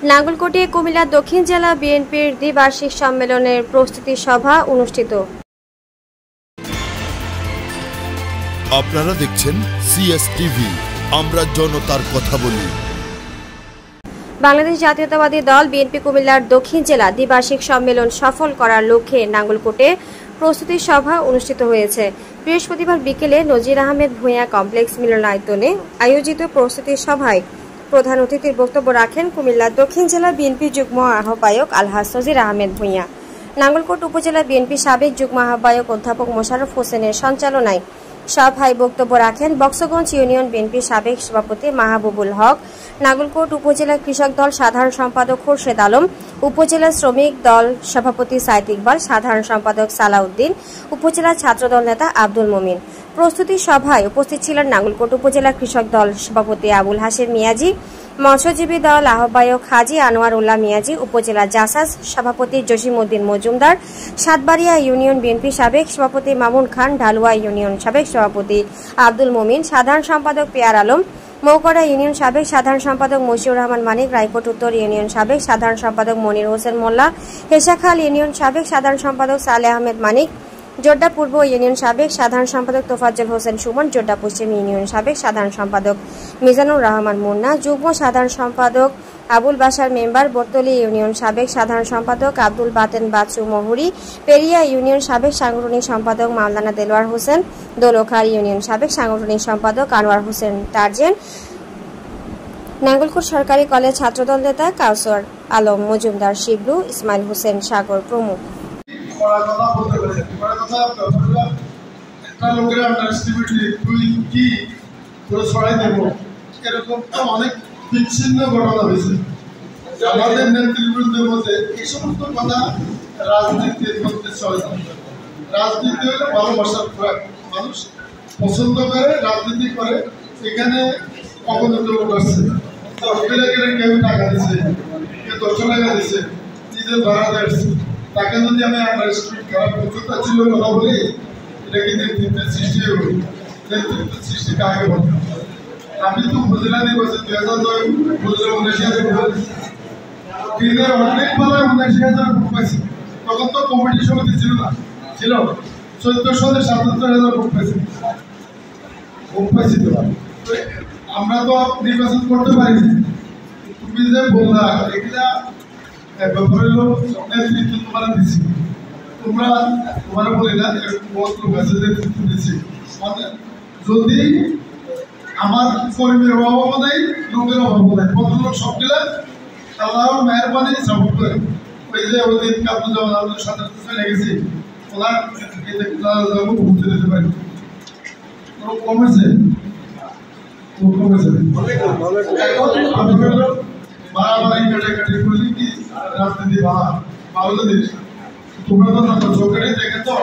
নাঙ্গলকোটে কুমিল্লা দক্ষিণ জেলা বিএনপির দ্বিবার্ষিক সম্মেলনের প্রস্তুতি সভা অনুষ্ঠিত। আপনারা দেখছেন সিএসটিভি, আমরা জনতার কথা বলি। বাংলাদেশ জাতীয়তাবাদী দল বিএনপি কুমিল্লার দক্ষিণ জেলা দ্বিবার্ষিক সম্মেলন সফল করার লক্ষ্যে নাঙ্গলকোটে প্রস্তুতি সভা অনুষ্ঠিত হয়েছে। বৃহস্পতিবার বিকেলে নজির আহমেদ ভূঁইয়া কমপ্লেক্স মিলনায়তনে আয়োজিত প্রস্তুতি সভায় প্রধান অতিথির বক্তব্য রাখেন কুমিল্লা দক্ষিণ জেলা বিএনপি যুগ্ম আহ্বায়ক আলহাজ নজির আহমেদ ভূঁইয়া। নাঙ্গলকোট উপজেলা বিএনপি সাবেক যুগ্ম আহ্বায়ক অধ্যাপক মোশাররফ হোসেনের সঞ্চালনায় সভায় বক্তব্য রাখেন বক্সগঞ্জ ইউনিয়ন বিএনপির সাবেক সভাপতি মাহবুবুল হক, নাঙ্গলকোট উপজেলা কৃষক দল সাধারণ সম্পাদক খোরশেদ আলম, উপজেলা শ্রমিক দল সভাপতি সাইদ ইকবাল, সাধারণ সম্পাদক সালাউদ্দিন, উপজেলা ছাত্রদল নেতা আব্দুল মোমিন। প্রস্তুতি সভায় উপস্থিত ছিলেন নাঙ্গলকোট উপজেলা কৃষক দল সভাপতি আবুল হাশেম মিয়াজি, মৎস্যজীবী দল আহ্বায়ক হাজি আনোয়ার উল্লাহ মিয়াজি, উপজেলা জাসাস সভাপতি জসিমউদ্দিন মজুমদার, সাতবাড়িয়া ইউনিয়ন বিএনপি সাবেক সভাপতি মামুন খান, ঢালুয়া ইউনিয়ন সাবেক সভাপতি আব্দুল মোমিন, সাধারণ সম্পাদক পেয়ার আলম, মৌকড়া ইউনিয়ন সাবেক সাধারণ সম্পাদক মশিউর রহমান মানিক, রায়কোট উত্তর ইউনিয়ন সাবেক সাধারণ সম্পাদক মনির হোসেন মোল্লা, হেসাখাল ইউনিয়ন সাবেক সাধারণ সম্পাদক সালেহ আহমেদ মানিক, জোড্ডা পূর্ব ইউনিয়ন সাবেক সাধারণ সম্পাদক তোফাজ্জল হোসেন সুমন, জোড্ডা পশ্চিম ইউনিয়ন সাবেক সাধারণ সম্পাদক মিজানুর রহমান মুন্না, যুগ্ম সাধারণ সম্পাদক আবুল বাশার মেম্বার, বর্তলী ইউনিয়ন সাবেক সাধারণ সম্পাদক আব্দুল বাতেন বাচ্চু মহুরি, পেরিয়া ইউনিয়ন সাবেক সাংগঠনিক সম্পাদক মাওলানা দেলোয়ার হোসেন, দোলখার ইউনিয়ন সাবেক সাংগঠনিক সম্পাদক আনোয়ার হোসেন টার্জেন, নাঙ্গলকোট সরকারি কলেজ ছাত্রদল নেতা কাউসার আলম মজুমদার, শিবলু, ইসমাইল হোসেন সাগর প্রমুখ। অনেক বিচ্ছিন্ন ঘটনা হয়েছে আমাদের নেতৃবৃন্দের মধ্যে। এই সমস্ত কথা রাজনীতির মধ্যে চলে না। রাজনীতি হলে ভালোবাসার খোরাক, মানুষ পছন্দ করে রাজনীতি করে। এখানে অবনত লোক আসছে, কেউ টাকা দিচ্ছে, কেউ 10 টাকা দিচ্ছে, নিজের ভাড়া দিচ্ছে। তাকে যদি আমি খারাপ প্রচুরতা ছিল কথা বলি, এটা কি নেতৃত্বের সৃষ্টি হবে? নেতৃত্বের সৃষ্টি কাকে বলে? আমি তো উপজেলা নির্বাচন 2009 উপজেলা 79,000 দিনের অনেক বেলায় 79,000 ভোট পাইছি। তখন তো কমিটি সমিতি ছিল না, ছিল 1477,000 ভোট পাইছি। ভোট পাইছি তো আমরা তো নির্বাচন করতে পারিনি। তুমি যে বললা এগুলা ব্যাপারে লোক নেতৃত্ব তোমরা দিচ্ছি, তোমরা বলি না নেতৃত্ব দিচ্ছি। মানে যদি আমার কর্মীর অভাব নেই, লোকের অভাব নেই, ভদ্রলোক সব দিলে আল্লাহর মেহরবানি সাপোর্ট করে। ওই যে ওই দিন কাবুজ্জামান আমাদের সাথে চলে গেছি, ওনার ঘুরতে যেতে পারি। কমেছে বাড়াবাড়ি কাটাকাটি করলে কি রাজনীতি ভালো জিনিস? তোমরা তো চোখে দেখে তো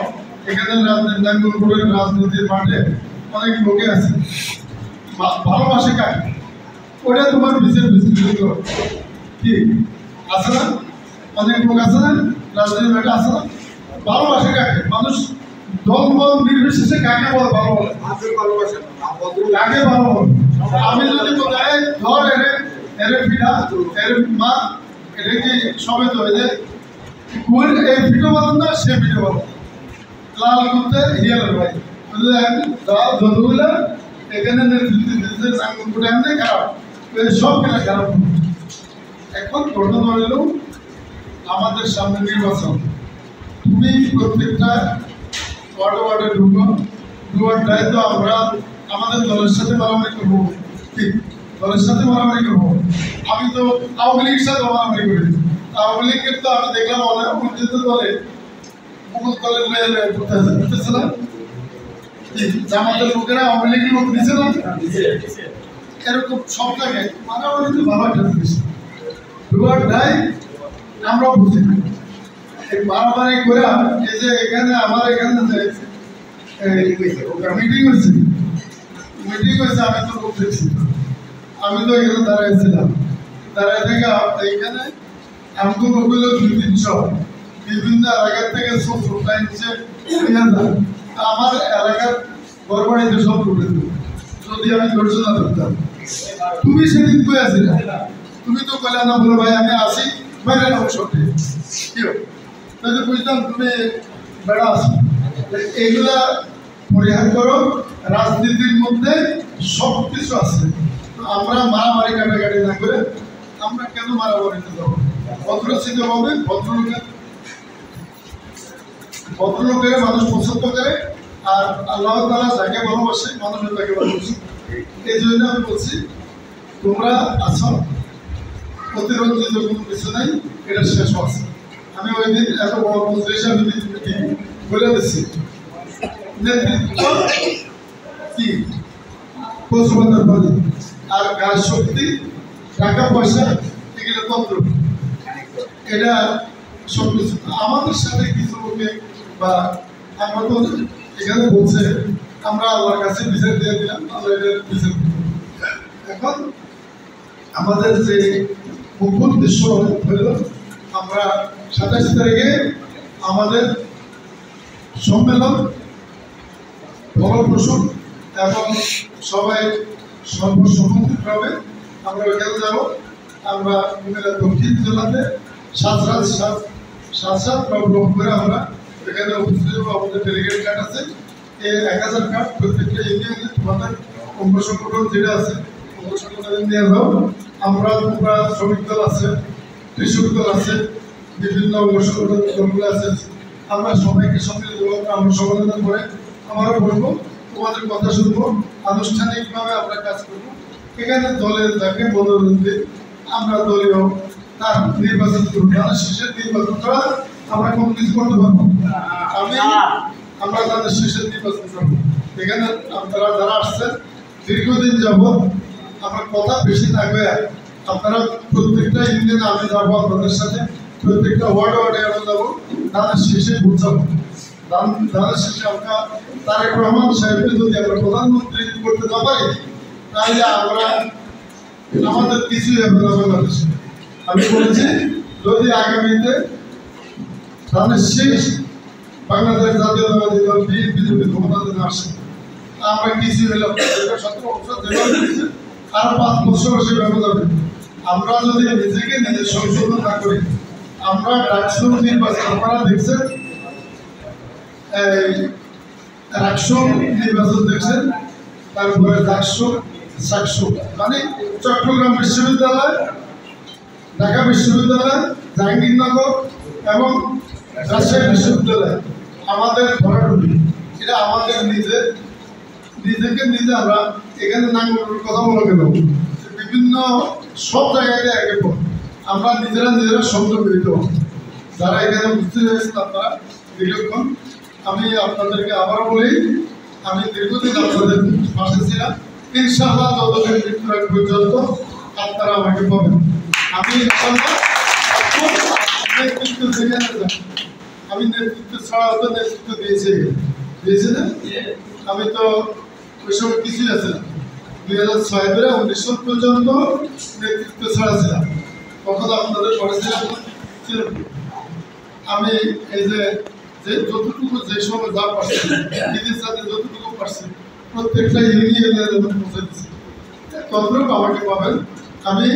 এখানে রাজনীতির মাঠে অনেক লোকে আছে, ভালোবাসে কাকে ওটা তোমার বিচার বিশ্লেষণ কি আছে না? অনেক লোক আছে না রাজনীতির মাঠে আছে না? ভালোবাসে কাকে? মানুষ দল বল নির্বিশেষে কাকে বল ভালো বলে, কাকে ভালো বলে? আমি যদি কোথায় ধর এর পিঠা এর মা এটা কি সবে তো এই পিঠো বলেন না, সে পিঠো বলেন লাল করতে হিয়ালের ভাই যতগুলো এখানে নেতৃত্ব খারাপ, সব খেলা খারাপ। এখন ঘটনা হলো আমাদের সামনে নির্বাচন। তুমি প্রত্যেকটা ওয়ার্ডে ঢুকো, ঢুকার দায়িত্ব আমরা আমাদের দলের সাথে মারামারি করবো। ঠিক দলের সাথে মারামারি করবো। আমি তো আওয়ামী লীগের সাথে মারামারি করি। আওয়ামী লীগের তো আমি দেখলাম অনেক পর্যন্ত দলে মুকুল দলের করতেছে না, জামাতের লোকেরা আওয়ামী লীগের লোক দিচ্ছে না, এরকম সব জায়গায় মারামারি তো ভালো একটা জিনিস। ঢুকার দায় আমরা বুঝি না। এই মারামারি করে এই যে এখানে আমার এখানে মিটিং হয়েছে, আমি তো বলতেছি, আমি তো এখানে দাঁড়াইছিলাম, দাঁড়াই থেকে এইখানে আমাকে বলল 200-300 বিভিন্ন এলাকার থেকে আমার এলাকার গড়বাড়িতে সব করে দেবো যদি আমি ধৈর্য না ধরতাম। তুমি সেদিন কই আছিলে? তুমি তো কইলা না বলো ভাই আমি আসি বাইরে না সত্যি কি তাহলে বুঝলাম তুমি বেড়া আসো এইগুলা পরিহার করো। রাজনীতির মধ্যে সব কিছু আছে, আমরা মারামারি কাটাকাটি না করে আমরা কেন মারামারিতে যাবো? ভদ্রচিতভাবে ভদ্রলোকের মানুষ পছন্দ করে, আর আল্লাহ তাআলা যাকে ভালোবাসে মানুষ তাকে ভালোবাসে। এই জন্য আমি বলছি তোমরা আছো, অতিরঞ্জিত কোনো কিছু নাই, এটা শেষ আছে। আমি ওই দিন এত বড় মজলিস আমি বলে দিচ্ছি নেতৃত্ব কি কচুবাজার বাড়ি আর গাছ শক্তি টাকা পয়সা এগুলো তন্ত্র, এটা সব কিছু আমাদের সাথে কিছু লোকে বা আমরা তো এখানে বলছে আমরা আল্লাহর কাছে বিচার দিয়ে দিলাম, আল্লাহ এটার বিচার। এখন আমাদের যে মুখ্য উদ্দেশ্য হইল আমরা 27 তারিখে আমাদের সম্মেলন ফলপ্রসূ এবং সবাই সর্বসম্মতিক্রমে আমরা ওইখানে যাব। আমরা কুমিল্লা দক্ষিণ জেলাতে 7 রাত করে আমরা এখানে উপস্থিত হবো। আমাদের ডেলিগেট কার্ড আছে, এই 1000 কার্ড প্রত্যেকটা ইউনিয়নে তোমাদের অঙ্গ সংগঠন যেটা আছে অঙ্গ সংগঠনে নিয়ে যাও। আমরা শ্রমিক দল আছে, কৃষক দল আছে, বিভিন্ন অঙ্গ সংগঠন দলগুলো আছে, আমরা সবাইকে সম্মিলিত আমরা সমালোচনা করে আমরা বলবো, তোমাদের কথা শুনবো, আনুষ্ঠানিকভাবে আমরা কাজ করবো। এখানে দলের যাকে মনোনয়ন দিই আমরা দলীয় তার নির্বাচন করবো, শেষের নির্বাচন করা আমরা কোনো কিছু করতে পারবো। আমরা তাদের শেষের নির্বাচন করবো। এখানে আপনারা যারা আসছেন দীর্ঘদিন যাবো, আমার কথা বেশি থাকবে। আপনারা প্রত্যেকটা ইউনিয়নে আমি যাবো, আপনাদের সাথে প্রত্যেকটা ওয়ার্ডে আমরা যাবো, তাদের শেষে বুঝাবো। তাদের শেষে আমরা তারেক রহমান সাহেবকে যদি আমরা প্রধানমন্ত্রী করতে না পারি তাহলে আমরা আমাদের কিছুই হবে না বাংলাদেশে। আমি বলেছি যদি আগামীতে তাদের শেষ বাংলাদেশ জাতীয়তাবাদী দল বিএনপি যদি ক্ষমতাতে না আসে আমরা কিছুই হলাম 17 বছর যেভাবে দিয়েছে আরো 5 বছর সেভাবে যাবে। আমরা যদি নিজেকে নিজে সংশোধন না করি, আমরা ডাকসু নির্বাচন আপনারা দেখছেন, রাকসু নির্বাচন দেখছেন, তারপরে ডাকসু সাকসু মানে চট্টগ্রাম বিশ্ববিদ্যালয়, ঢাকা বিশ্ববিদ্যালয়, জাহাঙ্গীরনগর এবং রাজশাহী বিশ্ববিদ্যালয় আমাদের ভরাডুবি। এটা আমাদের নিজেকে নিজে আমরা এখানে নাঙ্গলের কথা বলে গেল বিভিন্ন সব জায়গাতে একে পর আমরা নিজেরা শব্দ করিত। যারা এখানে বুঝতে চাইছেন আপনারা দীর্ঘক্ষণ, আমি আপনাদেরকে আবার বলি আমি দীর্ঘদিন আপনাদের পাশে ছিলাম। ইনশাআল্লাহ যতদিন মৃত্যুর পর্যন্ত আপনারা আমাকে পাবেন। আমি নেতৃত্ব আমি নেতৃত্ব ছাড়া তো নেতৃত্ব দিয়েছি না, আমি তো ওই সময় কিছুই আছে না। 2006 থেকে 19 পর্যন্ত নেতৃত্ব ছাড়া ছিলাম, তখন আপনাদের পড়েছিলাম। আমি এই যে যতটুকু যে সময় যা পারছি নিজের সাথে যতটুকু পারছি প্রত্যেকটা ইউনিয়নে পৌঁছে দিচ্ছি। ততটুকু আমাকে পাবেন। আমি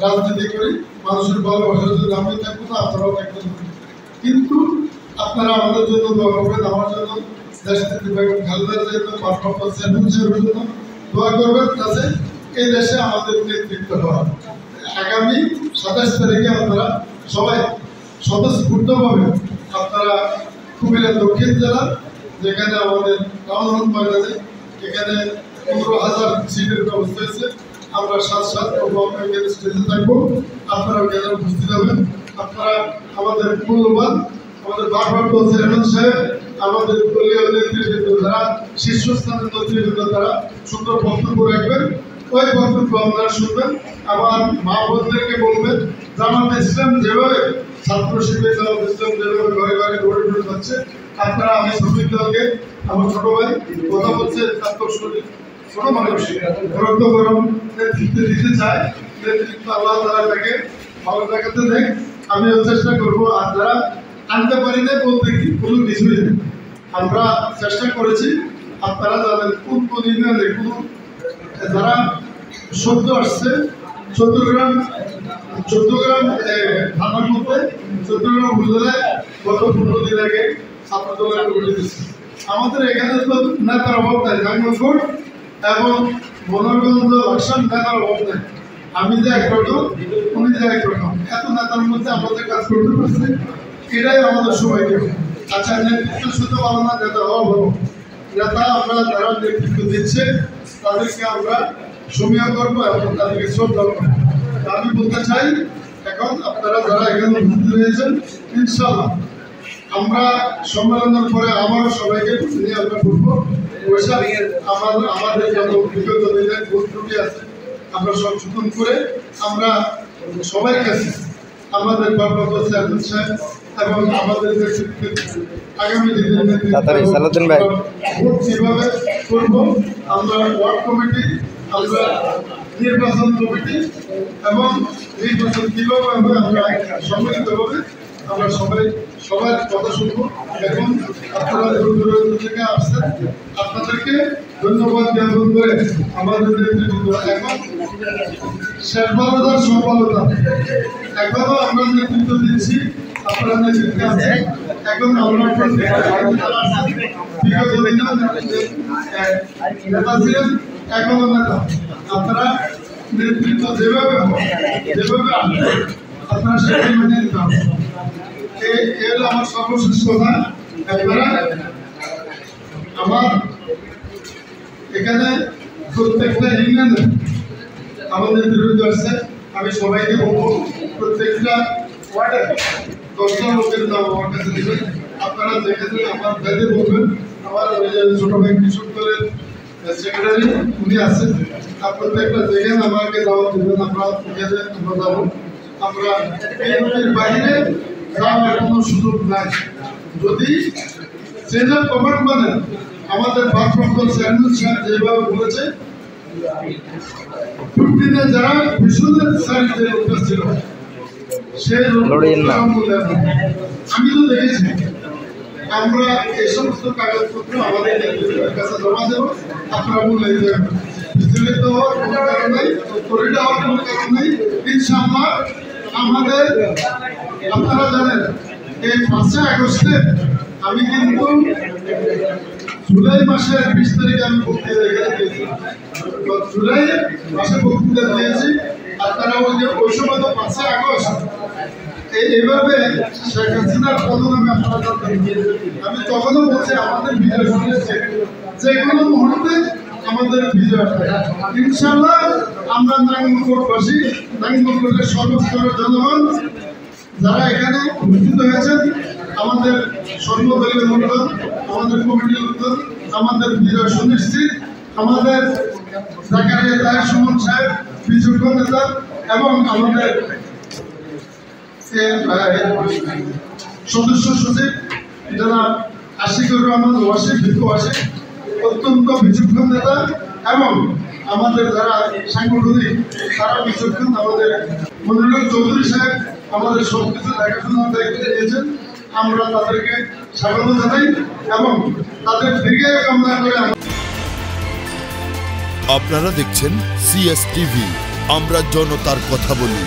রাজনীতি করি, মানুষের ভালোবাসার জন্য আমি থাকবো না, আপনারাও থাকবেন। কিন্তু আপনারা আমাদের জন্য দোয়া করবেন, আমার জন্য দেশনেত্রী বেগম খালেদার জন্য, ভারপ্রাপ্ত চেয়ারম্যান সাহেবের জন্য দোয়া করবেন, যাতে এই দেশে আমাদের নেতৃত্ব হয়। আগামী 27 তারিখে আপনারা সবাই স্বতঃস্ফূর্তভাবে আপনারা কুমিল্লা দক্ষিণ জেলা যেখানে আমাদের টাউন হল ময়দানে এখানে 15,000 সিটের ব্যবস্থা হয়েছে। আমরা 7 এখানে স্টেজে থাকবো, আপনারা এখানে উপস্থিত হবেন। আপনারা আমাদের মূল্যবান আমাদের ভারপ্রাপ্ত চেয়ারম্যান সাহেব, আমাদের দলীয় নেতৃবৃন্দ যারা শীর্ষস্থানের নেতৃবৃন্দ তারা সুন্দর বক্তব্য রাখবেন, ওই বক্তব্য আপনারা শুনবেন। আবার মা বোনদেরকে বলবেন জামাত ইসলাম যেভাবে ছাত্র শিবির জামাত ইসলাম যেভাবে ঘরে ঘরে দৌড়ে দৌড়ে যাচ্ছে, আপনারা আমি শ্রমিক দলকে আমার ছোট ভাই কথা বলছে ছোট মানুষ গরম গরম নেতৃত্ব দিতে চায়, নেতৃত্ব আল্লাহ তারা তাকে ভালো দেখাতে দেখ, আমিও চেষ্টা করবো। আর যারা আনতে পারি না বলতে কি কোনো কিছুই নেই, আমরা চেষ্টা করেছি। আপনারা জানেন কোন ইউনিয়নে কোন যারা সদ্য আসছে চট্টগ্রাম চট্টগ্রাম থানার মধ্যে চট্টগ্রাম উপজেলায় গত 15 দিন আগে ছাত্র দলের কমিটি দিচ্ছে। আমাদের এখানে তো নেতার অভাব নাই, নাঙ্গলকোট এবং মনোরগঞ্জ লাকসাম নেতার অভাব নাই। আমি যে একরকম, উনি যে একরকম, এত নেতার মধ্যে আমাদের কাজ করতে পারছি, এটাই আমাদের সবাইকে। আচ্ছা, নেতৃত্ব শুধু ভালো না, নেতা হওয়া ভালো। নেতা আমরা যারা নেতৃত্ব দিচ্ছে তাদেরকে আমরা সমীহ করবো এবং তাদেরকে শ্রদ্ধা করবো। আমি বলতে চাই, এখন আপনারা যারা এখানে উপস্থিত হয়েছেন, ইনশাআল্লাহ আমরা সম্মেলনের পরে আবারও সবাইকে নিয়ে আমরা বলবো, আমাদের যত বিগত দিনের ভুল ত্রুটি আছে আমরা সংশোধন করে আমরা সবাই কাছে আমাদের ভারপ্রাপ্ত চেয়ারম্যান সাহেব এবং আমাদের আগামী দিনের ভোট কীভাবে করবো, আমরা ওয়ার্ড কমিটি, আমরা নির্বাচন কমিটি এবং নির্বাচন কীভাবে হবে আমরা সম্মিলিতভাবে আমরা সবার কথা শুনবো। এখন আপনারা দূর দূরান্ত থেকে আসছেন, আপনাদেরকে ধন্যবাদ জ্ঞাপন করে আমাদের নেতৃত্ব এখন শেষ ভালোদার সফলতা এখনো আমরা নেতৃত্ব দিচ্ছি, আপনারা নেতৃত্বে আছেন। এখন আমরা বিগত দিনেও নেতা ছিলেন, এখনো নেতা। আপনারা নেতৃত্ব যেভাবে আসবে আপনারা সেটাই মেনে নিতে হবে। এর আমার সর্বশেষ কথা, আপনারা আমার এখানে প্রত্যেকটা ইউনিয়নে আমাদের বিরুদ্ধে আসছে। আমি সবাইকে বলবো, প্রত্যেকটা ওয়ার্ডে 10টা লোকের নাম আমার কাছে দেবেন। আপনারা যেখানে আমার দায়িত্বে বলবেন, আমার ওই যে ছোট ভাই কৃষক দলের সেক্রেটারি উনি আছেন, প্রত্যেকটা জায়গায় আমাকে দাওয়াত দেবেন। আমরা যাবো, আমরা বিএনপির বাইরে যাওয়ার কোনো সুযোগ নাই। যদি চেঞ্জ অফ কমান্ড মানে আমাদের ভারপ্রাপ্ত চেয়ারম্যান সাহেব যেভাবে বলেছে, 15 যারা বিশ্বদের স্যার যে লোকটা ছিল সে আমি তো দেখেছি। আমরা এই সমস্ত কাগজপত্র আমাদের কাছে জমা দেব। আপনারা বলে দেবেন বিচলিত হওয়ার কোনো কারণ নেই, করিডোর হওয়ার কোনো কারণ নেই। ইনশাআল্লাহ আমাদের আপনারা জানেন এই 5 আগস্টে আমি কিন্তু জুলাই মাসের 20 তারিখে আমি বক্তৃতা দিয়েছি। জুলাই মাসে বক্তৃতা দিয়েছি। আপনারা ওই সময় তো 5 আগস্ট এইভাবে শেখ হাসিনার পদনামে আপনারা জানতেন। আমি তখনও বলছি আমাদের বিজয় শুনেছে, যে কোনো মুহূর্তে আমাদের বিজয় আসবে ইনশাআল্লাহ। আমরা নাঙ্গলকোটবাসী, নাঙ্গলকোটের সর্বস্তরের জনগণ যারা এখানে উপস্থিত হয়েছেন, আমাদের সর্বদলীয় লোকজন, আমাদের কমিটির লোকজন, আমাদের বিজয় সুনিশ্চিত। আমাদের জাকারিয়া তাহের সুমন সাহেব বিচক্ষণ নেতা এবং আমাদের সদস্য সচিব যারা আশিকুর রহমান ওয়াসিফ অত্যন্ত বিচক্ষণ নেতা এবং আমাদের যারা সাংগঠনিক তারা বিচক্ষণ। আমাদের মনিরুল চৌধুরী সাহেব আমাদের সবকিছু দেখাশোনার দায়িত্ব নিয়েছেন। আমরা তাদেরকে স্বাগত জানাই এবং তাদের দীর্ঘায়ু কামনা করে। আপনারা দেখছেন CS টিভি, আমরা জনতার কথা বলি।